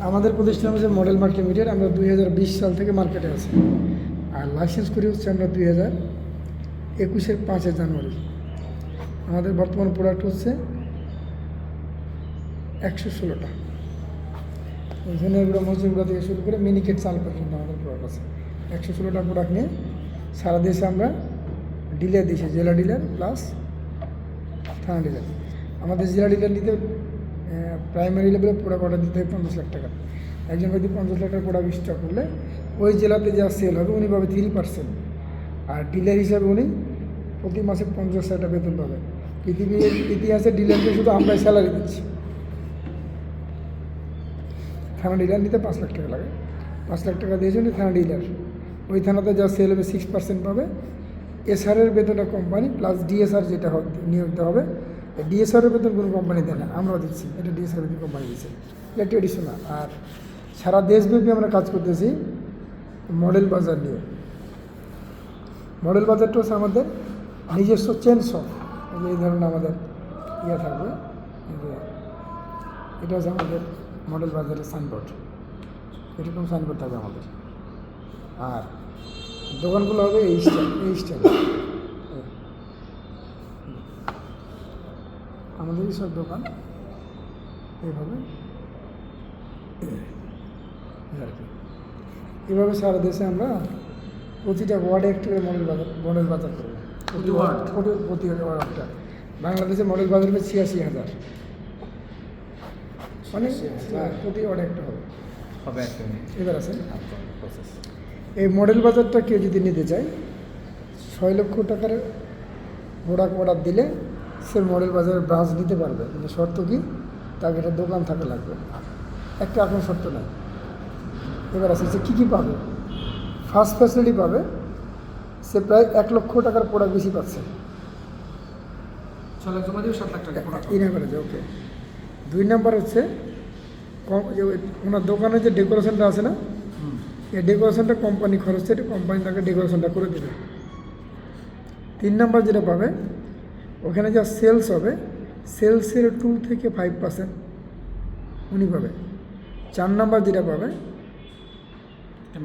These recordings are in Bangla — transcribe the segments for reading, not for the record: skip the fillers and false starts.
আমাদের প্রতিষ্ঠান হচ্ছে মডেল মার্ট লিমিটেড। আমরা 2020 সাল থেকে মার্কেটে আছি, আর লাইসেন্স করি হচ্ছে আমরা 2021-এর 5 জানুয়ারি। আমাদের বর্তমান প্রোডাক্ট হচ্ছে 116টা। ওইখানে এগুলো মসজিদগুলো থেকে শুরু করে মিনিকেট চাল পর্যন্ত আমাদের প্রোডাক্ট আছে। 116টা প্রোডাক্ট নিয়ে সারা দেশে আমরা ডিলার দিয়েছি, জেলা ডিলার প্লাস থানা ডিলার। আমাদের জেলা ডিলার নিতে প্রাইমারি লেভেলে প্রোডাক্ট অর্ডার দিতে হয় 50 লাখ টাকা। একজন ব্যক্তি 50 লাখ টাকার প্রোডাক্ট স্টক করলে ওই জেলাতে যা সেল হবে উনি পাবে 3%, আর ডিলার হিসাবে উনি প্রতি মাসে 50 টাকা বেতন পাবে। পৃথিবীর ইতিহাসে ডিলারকে শুধু আমরাই স্যালারি দিচ্ছি। থানা ডিলার নিতে 5 লাখ টাকা লাগে, 5 লাখ টাকা দিয়েছেন থানা ডিলার। ওই থানাতে যা সেল হবে 6% পাবে। এসআরের বেতনটা কোম্পানি প্লাস ডিএসআর যেটা নিয়োগ দেওয়া হবে, ডিএসআরের বেতন কোনো কোম্পানি দেয় না, আমরাও দিচ্ছি। এটা ডিএসআর বেতন কোম্পানি দিচ্ছে, এটা ট্রেডিশনাল। আর সারা দেশব্যাপী আমরা কাজ করতেছি মডেল বাজার নিয়ে। মডেল বাজারটা হচ্ছে আমাদের নিজস্ব চেন শপ। এই ধরনের আমাদের থাকবে, এটা হচ্ছে আমাদের মডেল বাজারের সাইনবোর্ড। এরকম সাইনবোর্ড থাকবে আমাদের। আর দোকানগুলো হবে এই স্টাইল। আমাদেরই সব দোকান এইভাবে এভাবে সারা দেশে আমরা প্রতিটা ওয়ার্ডে একটু মডেল বাজার করবো। প্রতি ওয়ার্ডটা বাংলাদেশে মডেল বাজার হবে 86,000, মানে প্রতি ওয়ার্ডে একটা হবে। এবার আছে এই মডেল বাজারটা কেউ যদি নিতে চায় 6 লক্ষ টাকার প্রোডাক্ট অর্ডার দিলে সে মডেল বাজারের ব্রাঞ্চ নিতে পারবে, কিন্তু শর্ত কি তাকে একটা দোকান থাকা লাগবে। একটা এখন শর্ত নাই। এবার আছে সে কী পাবে। ফার্স্ট ফ্যাসিলিটি পাবে, সে প্রায় 1 লক্ষ টাকার প্রোডাক্ট বেশি পাচ্ছে। 6 লাখ জমা দিয়ে 7 লাখ টাকা ওকে। 2 নাম্বার হচ্ছে যে ওনার দোকানে যে ডেকোরেশনটা আছে না, এই ডেকোরেশনটা কোম্পানি খরচ, এটা কোম্পানি তাকে ডেকোরেশনটা করে দেবে। 3 নাম্বার যেটা পাবে, ওখানে যা সেলস হবে সেলসের 2 থেকে 5% উনি পাবে। 4 নাম্বার যেটা পাবে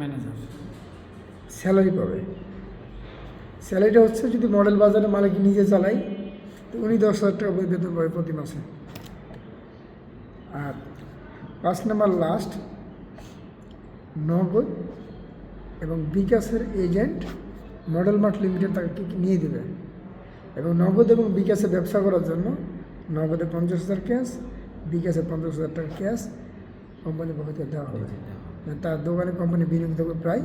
ম্যানেজার স্যালারি পাবে। স্যালারিটা হচ্ছে যদি মডেল বাজারে মালিক নিজে চালায় তো উনি 10,000 টাকা বেতন পাবে প্রতি মাসে। আর 5 নাম্বার লাস্ট, নগদ এবং বিকাশের এজেন্ট মডেল মার্ট লিমিটেড তাকে নিয়ে দেবে। এবং নগদ এবং বিকাশে ব্যবসা করার জন্য নগদে 50,000 ক্যাশ, বিকাশে 50,000 টাকা ক্যাশ কোম্পানির পক্ষ থেকে দেওয়া হবে। তার দোকানে কোম্পানি বিনিয়োগ দেবে প্রায়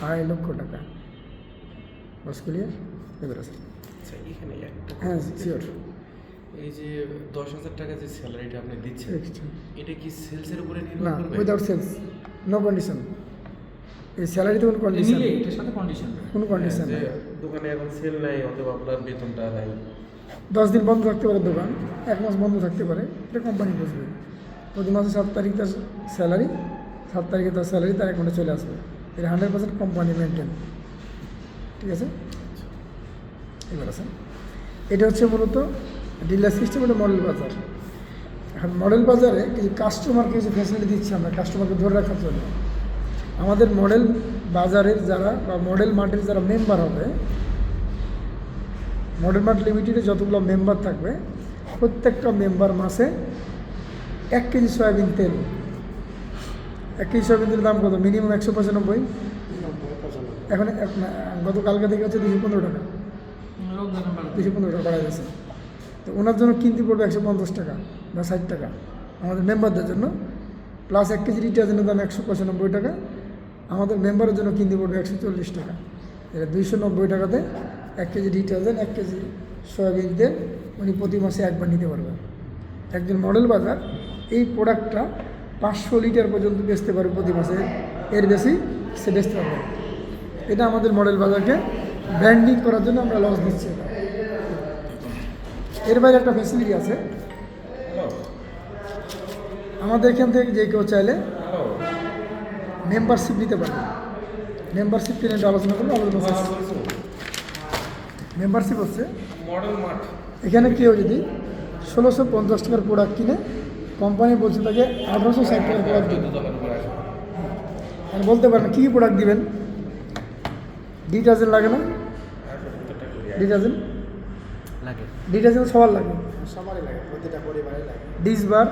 2.5 লক্ষ টাকা। বাস ক্লিয়ার? এবার আছে হ্যাঁ শিওর। এই যে 10,000 টাকা যে স্যালারিটা আপনি দিচ্ছেন, এটা কি সেলসের উপরে না, নির্ভর করবে? Without sales, no condition. এই স্যালারিতে কোনো কন্ডিশন নিলে এটার সাথে কন্ডিশন কোনো কন্ডিশন যে নেই। দোকানে এখন সেল নাই অথবা আপনার বেতনটা নাই, 10 দিন বন্ধ থাকতে পারে দোকান, 1 মাস বন্ধ থাকতে পারে, এটা কোম্পানি বুঝবে। প্রতি মাসে 7 তারিখ তার স্যালারি, 7 তারিখে তার স্যালারি তার অ্যাকাউন্টে চলে আসবে। এটা 100% কোম্পানি মেনটেন। ঠিক আছে? এবার আছে এটা হচ্ছে মূলত ডিলার সিস্টেম, এটা মডেল বাজার। এখন মডেল বাজারে কিছু কাস্টমারকে কিছু ফ্যাসিলিটি দিচ্ছি আমরা কাস্টমারকে ধরে রাখার জন্য। আমাদের মডেল বাজারের যারা বা মডেল মার্টের যারা মেম্বার হবে, মডেল মার্ট লিমিটেডে যতগুলো মেম্বার থাকবে প্রত্যেকটা মেম্বার মাসে 1 কেজি সয়াবিন তেল, 1 কেজি সয়াবিন তেলের দাম কত? মিনিমাম 195। এখন গতকালকে থেকে হচ্ছে 215 টাকা, 215 টাকা বাড়া গেছে। তো ওনার জন্য কিনতে পড়বে 150 টাকা বা 60 টাকা আমাদের মেম্বারদের জন্য, প্লাস 1 কেজি ডিটারজেন্টের দাম 195 টাকা, আমাদের মেম্বারের জন্য কিনতে পড়বে 140 টাকা। এটা 290 টাকাতে 1 কেজি ডিটারজেন্ট, 1 কেজি সয়াবিন তেল উনি প্রতি মাসে একবার নিতে পারবেন। একজন মডেল বাজার এই প্রোডাক্টটা 500 লিটার পর্যন্ত বেচতে পারবে প্রতি মাসে, এর বেশি সে বেচতে পারবে। এটা আমাদের মডেল বাজারকে ব্র্যান্ডিং করার জন্য আমরা লস দিচ্ছি। এর বাইরে একটা ফ্যাসিলিটি আছে, আমাদের এখান থেকে যে কেউ চাইলে মেম্বারশিপ নিতে পারবে। মেম্বারশিপ কিনে আলোচনা করবো। মেম্বারশিপ হচ্ছে মডেল মার্ট এখানে কেউ যদি 1650 টাকার প্রোডাক্ট কিনে কোম্পানি বলছে তাকে 1860 টাকার প্রোডাক্ট দিবেন। আর বলতে পারেন কী কী প্রোডাক্ট দিবেন? ডিটারজেন্ট লাগে না? ডিটারজেন্ট লাগে ডিটারজেন্ট সবার লাগে। সবারই লাগে, প্রতিটা পরিবারে লাগে। ডিসবার,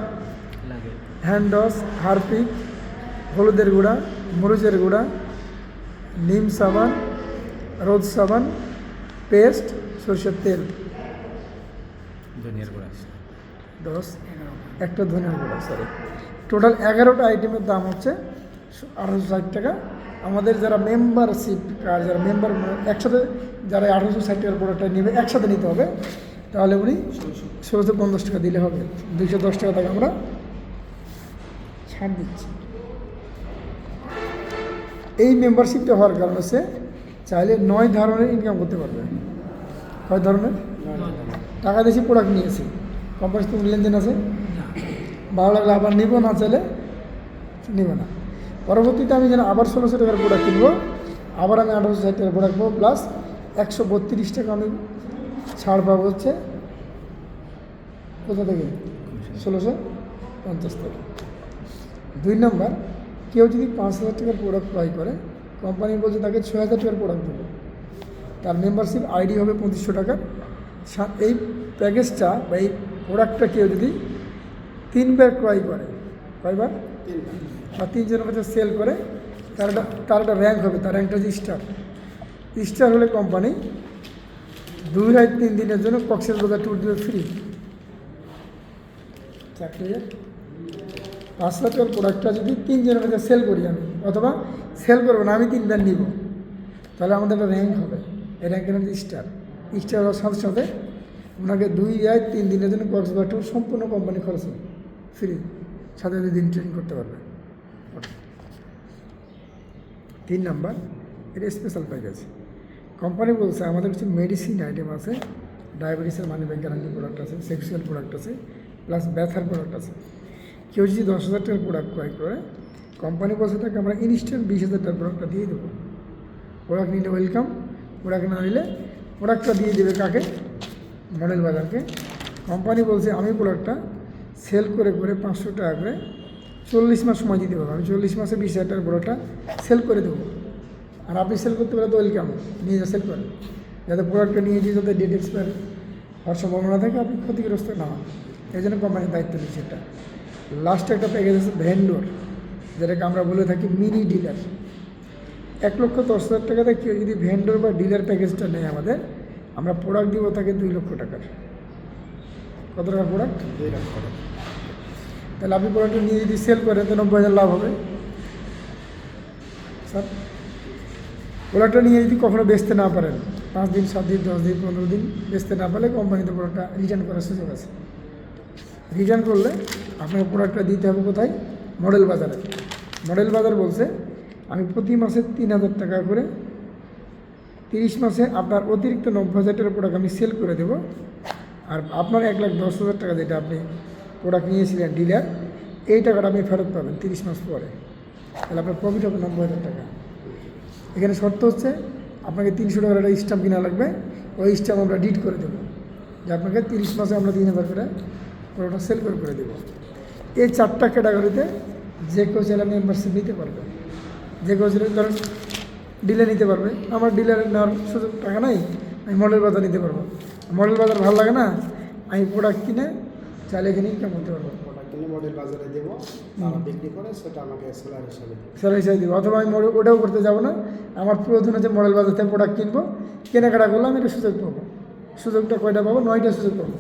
লাগে হ্যান্ড ওয়াশ, হারপিক, হলুদের গুঁড়া, মরিচের গুঁড়া, নিম সাবান, রোজ সাবান, পেস্ট, সরষের তেল, ধনিয়ার গুঁড়া 10 একটা ধনিয়ার গুঁড়া, সরি টোটাল 11টা আইটেমের দাম হচ্ছে 1860 টাকা। আমাদের যারা মেম্বারশিপ কার্ড, যারা মেম্বার একসাথে যারা 1860 টাকার প্রোডাক্টটা নেবে একসাথে নিতে হবে, তাহলে উনি 1650 টাকা দিলে হবে। 210 টাকা থেকে আমরা ছাড় দিচ্ছি। এই মেম্বারশিপটা হওয়ার কারণে সে চাইলে 9 ধরনের ইনকাম করতে পারবে। কয় ধরনের? টাকা দিয়েছি, প্রোডাক্ট নিয়েছি, কোম্পানির তো লেনদেন আছে, ভালো লাগলে আবার নিব, না চাইলে নিব না। পরবর্তীতে আমি যেন আবার 1600 টাকার প্রোডাক্ট কিনবো, আবার আমি 1860 টাকার প্রোডাক্ট পাবো, প্লাস 132 টাকা আমি ছাড় পাবো হচ্ছে কোথা থেকে? 1650 থেকে। 2 নম্বর, কেউ যদি 5000 টাকার প্রোডাক্ট ক্রয় করে, কোম্পানি বলছে তাকে 6000 টাকার প্রোডাক্ট দেবো, তার মেম্বারশিপ আইডি হবে 2500 টাকার। এই প্যাকেজটা বা এই প্রোডাক্টটা কেউ যদি 3বার ক্রয় করে, কয়বার? 3বার বা 3 জনের কাছে সেল করে, তার একটা র্যাঙ্ক হবে, তার র্যাঙ্কটা হচ্ছে স্টার। স্টার হলে কোম্পানি 2 রাত 3 দিনের জন্য কক্সবাজার ট্যুর দেবে ফ্রি। 5,000 টাকার প্রোডাক্টটা যদি 3 জনের কাছে সেল করি আমি, অথবা সেল করবো না, আমি 3বার নিব, তাহলে আমাদের একটা র্যাঙ্ক হবে। এই র্যাঙ্কের হচ্ছে স্টার। স্টার হওয়ার সাথে সাথে ওনাকে 2 রাত 3 দিনের জন্য কক্সবাজার ট্যুর সম্পূর্ণ কোম্পানি খরচ হবে ফ্রি, সাথে 2 দিন ট্রেনিং করতে পারবে। 3 নাম্বার, এটা স্পেশাল প্যাকেজ। কোম্পানি বলছে আমাদের কিছু মেডিসিন আইটেম আছে, ডায়াবেটিসের মানি ব্যাংক গ্যারান্টি প্রোডাক্ট আছে, সেক্সুয়াল প্রোডাক্ট আছে, প্লাস ব্যথার প্রোডাক্ট আছে। কেউ যদি 10,000 টাকার প্রোডাক্ট ক্রয় করে, কোম্পানি বলছে তাকে আমরা ইনস্ট্যান্ট 20,000 টাকার প্রোডাক্টটা দিয়ে দেবো। প্রোডাক্ট নিলে ওয়েলকাম, প্রোডাক্ট না নিলে প্রোডাক্টটা দিয়ে দেবে কাকে? মডেল বাজারকে। কোম্পানি বলছে আমি প্রোডাক্টটা সেল করে করে 500 টাকা করে 40 মাস সময় দিতে পারবো। আমি 40 মাসে 20,000 টাকার প্রোডাক্টটা সেল করে দেবো। আর আপনি সেল করতে পারলে তো ওয়েলকাম, নিয়ে যা সেল করেন, যাতে প্রোডাক্টটা নিয়ে গিয়ে যাতে ডেট এক্সপায়ার হওয়ার সম্ভাবনা থাকে, আপনি ক্ষতিগ্রস্ত না হন। এই জন্য কোম্পানির দায়িত্ব নিচ্ছে এটা। লাস্টে একটা প্যাকেজ আছে ভেন্ডর, যেটাকে আমরা বলে থাকি মিনি ডিলার। 1,10,000 টাকাতে কেউ যদি ভেন্ডর বা ডিলার প্যাকেজটা নেয় আমাদের, আমরা প্রোডাক্ট দিব তাকে 2 লক্ষ টাকার। কত টাকার প্রোডাক্ট? 2 লক্ষ টাকা। তাহলে আপনি প্রোডাক্টটা নিয়ে যদি সেল করেন তো 90,000 লাভ হবে স্যার। প্রোডাক্টটা নিয়ে যদি কখনো বেচতে না পারেন, 5 দিন, 7 দিন, 10 দিন, 15 দিন বেচতে না পারলে কোম্পানিতে প্রোডাক্টটা রিটার্ন করার সুযোগ আছে। রিটার্ন করলে আপনার প্রোডাক্টটা দিতে হবে কোথায়? মডেল বাজারে। মডেল বাজার বলছে আমি প্রতি মাসে 3,000 টাকা করে 30 মাসে আপনার অতিরিক্ত 90,000 টাকার প্রোডাক্ট আমি সেল করে দেবো। আর আপনার 1,10,000 টাকা যেটা আপনি প্রোডাক্ট নিয়েছিলেন ডিলার, এই টাকাটা আপনি ফেরত পাবেন 30 মাস পরে। তাহলে আপনার প্রফিট হবে 90,000 টাকা। এখানে শর্ত হচ্ছে আপনাকে 300 টাকার একটা স্ট্যাম্প কিনা লাগবে, ওই স্ট্যাম্প আমরা ডিট করে দেবো, যে আপনাকে 30 মাসে আমরা 3,000 করে প্রোডাক্টটা সেল করে দেবো। এই 4টা ক্যাটাগরিতে যে কেউ চাইলে মেম্বারশিপ নিতে পারবে। যে কেউ চাইলে ধরেন ডিলার নিতে পারবে, আমার ডিলার নেওয়ার সুযোগ টাকা নাই, আমি মডেল বাজার নিতে পারবো। মডেল বাজার ভালো লাগে না, আমি প্রোডাক্ট কিনে চাইলে এখানে ইনকাম করতে পারবো। প্রোডাক্ট কিনে মডেল বাজারে দেবো, তারা বিক্রি করে সেটা আমাকে সেলার হিসাবে দেবে। সেলাই হিসাবে দেবো। অথবা আমি ওটাও করতে যাবো না, আমার প্রয়োজন হচ্ছে মডেল বাজার থেকে প্রোডাক্ট কিনবো, কেনাকাটা করলে আমি একটা সুযোগ পাবো। সুযোগটা কয়টা পাবো? 9টা সুযোগ পাবো।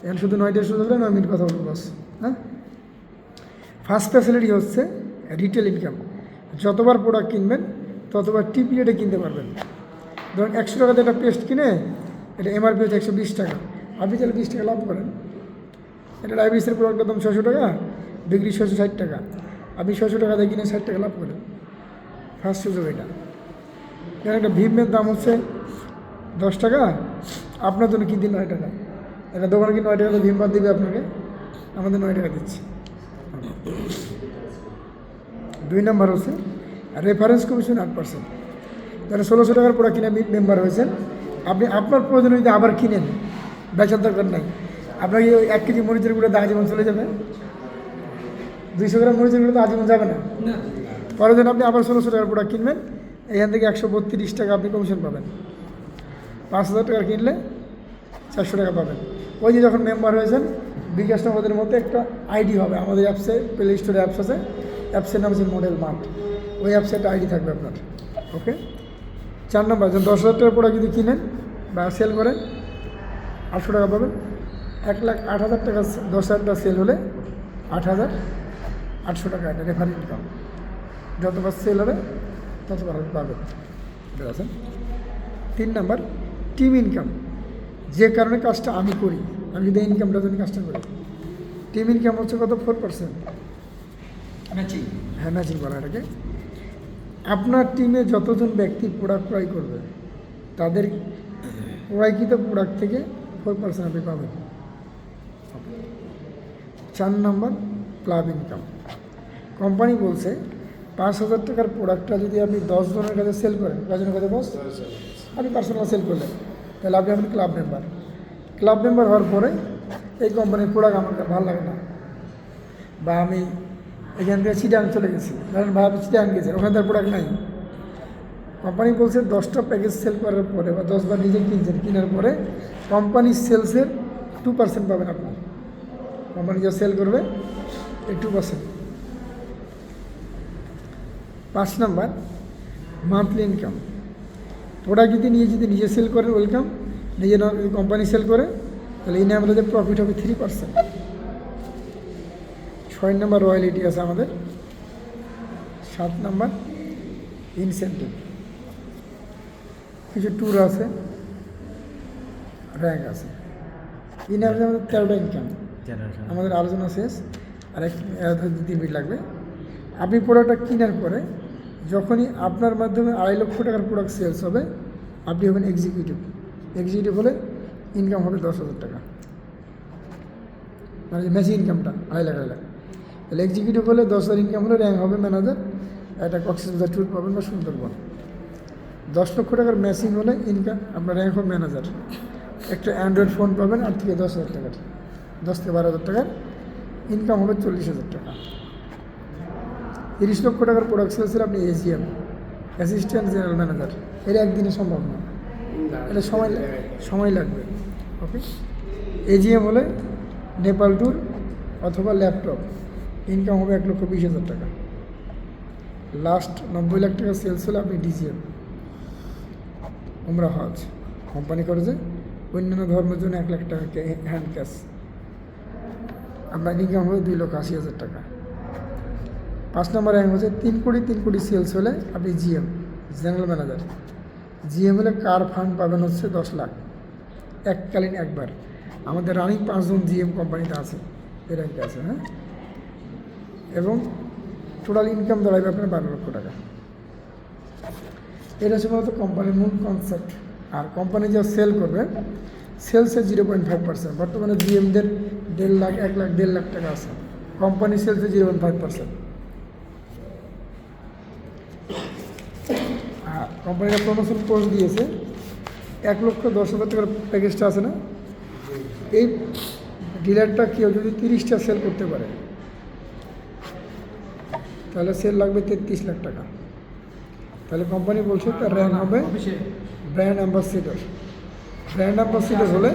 এখন শুধু 9টার সুযোগ হলে 9 মিনিট কথা বলবো বাস। হ্যাঁ, ফার্স্ট ফ্যাসিলিটি হচ্ছে রিটেল ইনকাম। যতবার প্রোডাক্ট কিনবেন ততবার টিপ রেটে কিনতে পারবেন। ধরুন 100 টাকাতে একটা পেস্ট কিনে, এটা এমআরপি হচ্ছে 120 টাকা, আপনি চাইলে 20 টাকা লাভ করেন। এটা ডায়াবেটিসের প্রোডাক্টের দাম 600 টাকা, বিক্রি 660 টাকা, আপনি 600 টাকা দিয়ে কিনে 60 টাকা লাভ করেন। ফার্স্ট সুযোগ এটা। এখানে একটা ভীমের দাম হচ্ছে 10 টাকা, আপনার জন্য কিনতে 9 টাকা। একটা দোকানে কি 9 টাকাতে ভীম বাদ দিবে আপনাকে, আমাদের 9 টাকা দিচ্ছি। 2 নম্বর হচ্ছে রেফারেন্স কমিশন 8%। যারা 1600 টাকার প্রোডাক্ট কিনে মেম্বার হয়েছেন, আপনি আপনার প্রয়োজনে যদি আবার কিনেন, বেচার দরকার নাই, আপনার কি ওই 1 কেজি মরিচের গুঁড়ো তো আজীবন চলে যাবে? 200 গ্রাম মরিচের গুঁড়ো তো আজীবন যাবে না। পরের দিন আপনি আবার 1600 টাকার প্রোডাক্ট কিনবেন, এখান থেকে 132 টাকা আপনি কমিশন পাবেন। 5000 টাকার কিনলে 400 টাকা পাবেন। ওই যে যখন মেম্বার হয়েছেন, বিকাশ নগদের মধ্যে একটা আইডি হবে, আমাদের অ্যাপসে প্লে স্টোরে অ্যাপস আছে, অ্যাপসের নাম হচ্ছে মডেল মার্ট। ওই অ্যাপসে একটা আইডি থাকবে আপনার। ওকে। 4 নম্বর, যখন 10,000 টাকার প্রোডাক্ট যদি কিনেন বা সেল করেন 800 টাকা পাবেন। 1,08,000 টাকা 10,000 টাকা সেল হলে 8,800 টাকা এটা রেফার ইনকাম। যতবার সেল হবে ততবার পাবেন। ঠিক আছে। 3 নম্বর, টিম ইনকাম। যে কারণে কাজটা আমি করি, আমি যদি ইনকামটা জন্য কাজটা করি, টিম ইনকাম হচ্ছে কত? 4%। ম্যাচিং। হ্যাঁ, ম্যাচিং করা এটাকে। আপনার টিমে যতজন ব্যক্তি প্রোডাক্ট ক্রয় করবে তাদের ক্রয়কৃত প্রোডাক্ট থেকে 4% আপনি পাবেন। 4 নম্বর, ক্লাব ইনকাম। কোম্পানি বলছে 5,000 টাকার প্রোডাক্টটা যদি আপনি 10 জনের কাছে সেল করেন, কজনের কাছে বস? আপনি পার্সোনাল সেল করলেন, তাহলে আপনি আপনি ক্লাব মেম্বার। ক্লাব মেম্বার হওয়ার পরে এই কোম্পানির প্রোডাক্ট আমার ভালো লাগে না, বা আমি এখান থেকে চিটাং চলে গেছি, ধরেন ভাই আপনি চিটাং গেছেন, ওখানে তার প্রোডাক্ট নাই। কোম্পানি বলছে 10টা প্যাকেজ সেল করার পরে বা 10 বার নিজে কিনছেন, কেনার পরে কোম্পানির সেলসের 2% পাবেন আপনি। কোম্পানি যা সেল করবে এই 2%। 5 নম্বর, মান্থলি ইনকাম। প্রোডাক্ট যদি নিজে সেল করেন ওয়েলকাম, নিজে না যদি কোম্পানি সেল করে তাহলে এই আমাদের প্রফিট হবে 3%। 6 নম্বর, রয়্যালিটি আছে আমাদের। 7 নম্বর, ইনসেন্টিভ। কিছু ট্যুর আছে, র্যাঙ্ক আছে। আমাদের 13টা ইনকাম। আমাদের আলোচনা শেষ, আর 2-3 মিনিট লাগবে। আপনি প্রোডাক্টটা কেনার পরে যখনই আপনার মাধ্যমে 2.5 লক্ষ টাকার প্রোডাক্ট সেলস হবে, আপনি হবেন এক্সিকিউটিভ। এক্সিকিউটিভ হলে ইনকাম হবে 10,000 টাকা, মানে ম্যাচিং ইনকামটা 2.5 লাখ। তাহলে এক্সিকিউটিভ হলে 10,000 ইনকাম হলে র্যাঙ্ক হবে ম্যানেজার, একটা কক্সবাজার ট্যুর পাবেন বা সুন্দরবন। 10 লক্ষ টাকার ম্যাচিং হলে ইনকাম আপনার র্যাঙ্ক হবে ম্যানেজার, একটা অ্যান্ড্রয়েড ফোন পাবেন 8 থেকে 10,000 টাকার, 10 থেকে 12,000 টাকার ইনকাম হবে 40,000 টাকা। 30 লক্ষ টাকার প্রোডাক্ট সেলসের আপনি এজিএম, অ্যাসিস্ট্যান্ট জেনারেল ম্যানেজার। এটা একদিনে সম্ভব না, এটা সময় লাগবে। ওকে। এজিএম হলে নেপাল ট্যুর অথবা ল্যাপটপ, ইনকাম হবে 1,20,000 টাকা। লাস্ট 90 লাখ টাকা সেলস হলে আপনি ডিজিএম, উমরা হজ। কোম্পানি করে যে অন্যান্য ধর্মের জন্য 1 লাখ টাকা হ্যান্ড ক্যাশ, আপনার ইনকাম হবে 2,80,000 টাকা। 5 নম্বর র্যাঙ্ক হচ্ছে 3 কোটি সেলস হলে আপনি জিএম, জেনারেল ম্যানেজার। জিএম হলে কার ফান্ড পাবেন হচ্ছে 10 লাখ এককালীন একবার। আমাদের রানিং 5 জন জিএম কোম্পানিতে আছে, এই র্যাঙ্কে আছে। হ্যাঁ, এবং টোটাল ইনকাম দাঁড়াবে আপনার 12 লক্ষ টাকা। এটা হচ্ছে মূলত কোম্পানির মূল কনসেপ্ট। আর কোম্পানি যা সেল করবে, সেলসের 0.5%। বর্তমানে জিএমদের 1.5 লাখ 1 লাখ 1.5 লাখ টাকা আছে, কোম্পানি সেলসে 0.5%। আর কোম্পানিরা প্রমোশন কোর্স দিয়েছে 1,10,000 টাকার প্যাকেজটা আছে না, এই ডিলারটা কেউ যদি 30টা সেল করতে পারে তাহলে সেল লাগবে 33 লাখ টাকা। তাহলে কোম্পানি বলছে তার র্যাঙ্ক হবে ব্র্যান্ড অ্যাম্বাসেডর। ব্র্যান্ড অ্যাম্বাসেডর হলে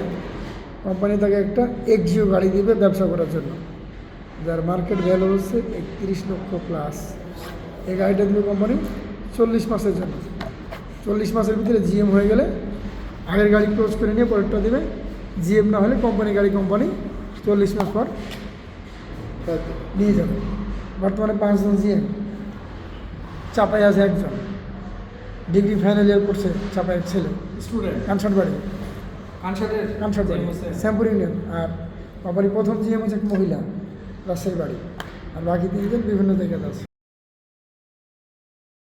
কোম্পানি তাকে একটা এক্সিও গাড়ি দিবে ব্যবসা করার জন্য, যার মার্কেট ভ্যালু হচ্ছে 31 লক্ষ প্লাস। এই গাড়িটা দিবে কোম্পানি 40 মাসের জন্য। 40 মাসের ভিতরে জিএম হয়ে গেলে আগের গাড়ি ক্লোজ করে নিয়ে পরেরটা দেবে। জিএম না হলে কোম্পানি গাড়ি কোম্পানি 40 মাস পর নিয়ে যাবে। বর্তমানে 5 জন জিএম, চাপাই আছে 1 জন, ডিগ্রি ফাইনাল ইয়ার করছে চাপাই ছেলে, স্টুডেন্ট কানসাট বাড়ি, কানসাট বাড়ি শ্যামপুর ইউনিয়ন। আর কোম্পানি প্রথম জিএম হচ্ছে এক মহিলা, রাজশাহী বাড়ি। আর বাকি 3 জন বিভিন্ন জায়গাতে আছে।